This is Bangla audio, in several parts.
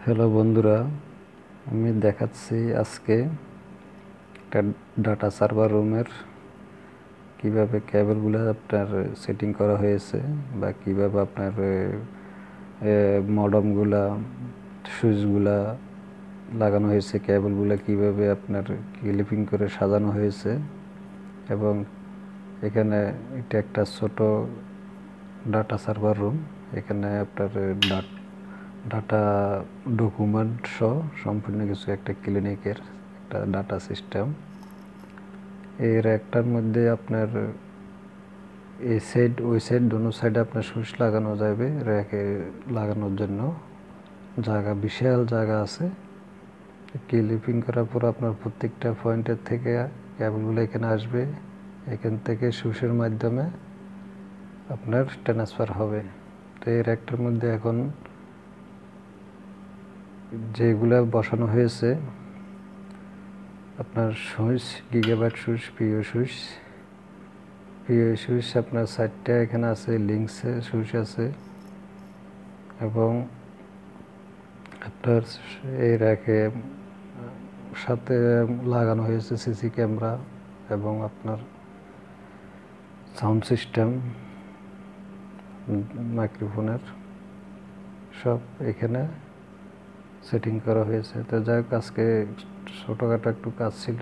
হ্যালো বন্ধুরা, আমি দেখাচ্ছি আজকে একটা ডাটা সার্ভার রুমের কিভাবে কেবলগুলো আপনার সেটিং করা হয়েছে বা কিভাবে আপনার মডেমগুলা সুইচগুলা লাগানো হয়েছে, কেবলগুলো কিভাবে আপনার ক্লিপিং করে সাজানো হয়েছে। এবং এখানে এটা একটা ছোট ডাটা সার্ভার রুম। এখানে আপনার ডাটা ডকুমেন্ট সহ সম্পূর্ণ কিছু একটা ক্লিনিকের একটা ডাটা সিস্টেম। এর একটার মধ্যে আপনার এই সাইড ওই সাইড দোনো সাইডে আপনার সুইচ লাগানো যাবে, র্যাকে লাগানোর জন্য জায়গা, বিশাল জায়গা আছে। ক্লিপিং করার পর আপনার প্রত্যেকটা পয়েন্টের থেকে কেবলগুলো এখানে আসবে, এখান থেকে সুইচের মাধ্যমে আপনার ট্রান্সফার হবে। তো এর একটার মধ্যে এখন যেগুলো বসানো হয়েছে আপনার সুইচ, গিগাবাইট সুইচ, পিও সুইচ আপনার 4টা এখানে আছে, লিঙ্কসে সুইচ আছে এবং আপনার এই র্যাকে সাথে লাগানো হয়েছে সিসি ক্যামেরা এবং আপনার সাউন্ড সিস্টেম, মাইক্রোফোনের সব এখানে সেটিং করা হয়েছে। তো যাই হোক, আজকে ছোটোখাটো একটু কাজ ছিল,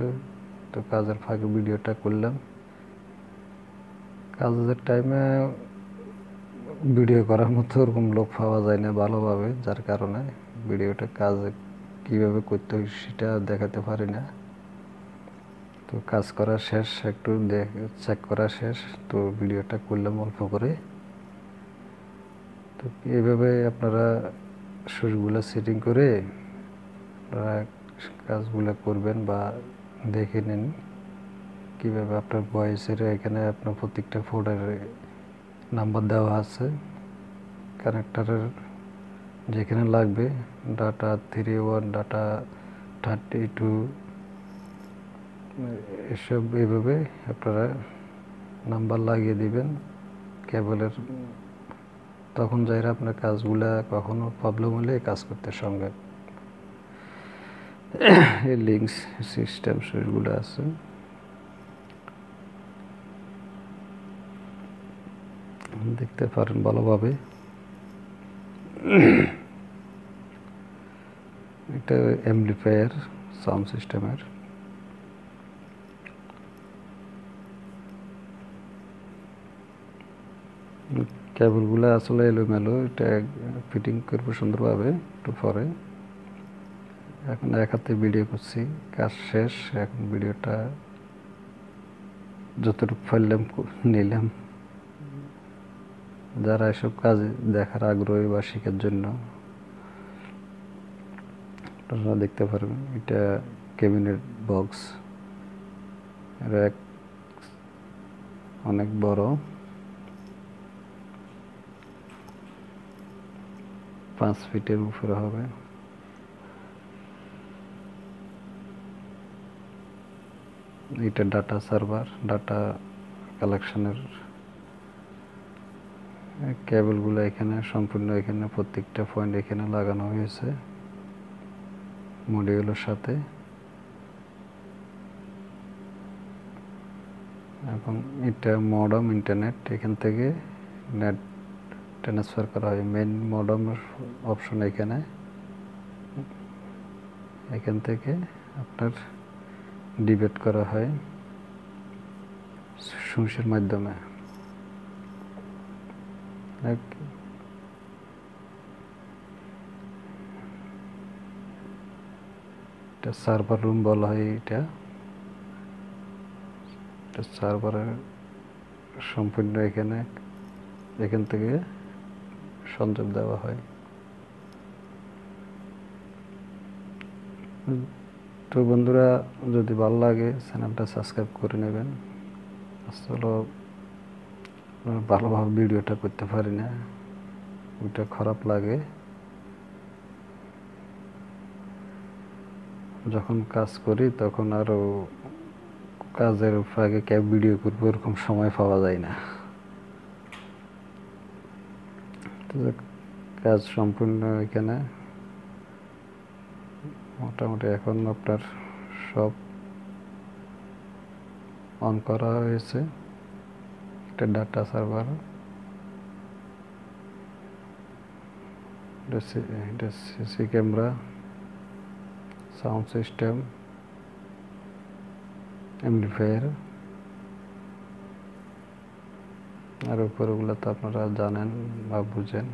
তো কাজের ফাঁকে ভিডিওটা করলাম। কাজের টাইমে ভিডিও করার মতো ওরকম লোক পাওয়া যায় না ভালোভাবে, যার কারণে ভিডিওটা কাজে কীভাবে করতে হয় সেটা দেখাতে পারি না। তো কাজ করা শেষ, একটু চেক করা শেষ, তো ভিডিওটা করলাম অল্প করে। তো এইভাবে আপনারা সুইচগুলো সেটিং করে আপনারা কাজগুলো করবেন বা দেখে নিন কীভাবে আপনার ভয়েসের এখানে আপনার প্রত্যেকটা ফোল্ডারে নাম্বার দেওয়া আছে, কানেক্টারের যেখানে লাগবে, ডাটা 31, ডাটা 32, এসব এইভাবে আপনারা নাম্বার লাগিয়ে দিবেন কেবলের। তখন যাইরা আপনার কাজগুলা কখনো প্রবলেম হলে কাজ করতে সঙ্গে এই লিঙ্কস সিস্টেম সুইচগুলো আছে। দেখতে পারেন ভালোভাবে। এটা অ্যাম্পলিফায়ার সাউন্ড সিস্টেমের। কেবলগুলো আসলে এলোমেলো, এটা ফিটিং করবো সুন্দরভাবে একটু পরে। এখন এক হাতে ভিডিও করছি, কাজ শেষ, এখন ভিডিওটা যতটুকু পারলাম নিলাম। যারা এসব কাজ দেখার আগ্রহী বা শেখার জন্য আপনারা দেখতে পারবেন। এটা ক্যাবিনেট বক্স, র্যাক অনেক বড়, 5 ফিটের উপরে হবে। এটা ডাটা সার্ভার, ডাটা কালেকশনের কেবলগুলো এখানে সম্পূর্ণ, এখানে প্রত্যেকটা পয়েন্ট এখানে লাগানো হয়েছে মডিউলের সাথে। এবং এটা মডেম, ইন্টারনেট, এখান থেকে নেট ট্রান্সফার করা হয়। মেইন মডেমের অপশন এখানে, এখান থেকে আপনার ডিবেট করা হয় সুইচের মাধ্যমে। এটা সার্ভার রুম বলা হয়। এটা সার্ভারের সম্পূর্ণ এখান থেকে সংযোগ দেওয়া হয়। তো বন্ধুরা, যদি ভালো লাগে চ্যানেলটা সাবস্ক্রাইব করে নেবেন। আসলে ভালোভাবে ভিডিওটা করতে পারি না, ওইটা খারাপ লাগে। যখন কাজ করি তখন আরও কাজের ফাঁকে ভিডিও করবো এরকম সময় পাওয়া যায় না। তো কাজ সম্পূর্ণ এখানে মোটামুটি এখন আপনার সব অন করা হয়েছে। একটা ডাটা সার্ভার, এটা CC camera, sound system, amplifier, আর উপরগুলো তো আপনারা জানেন বা বুঝেন।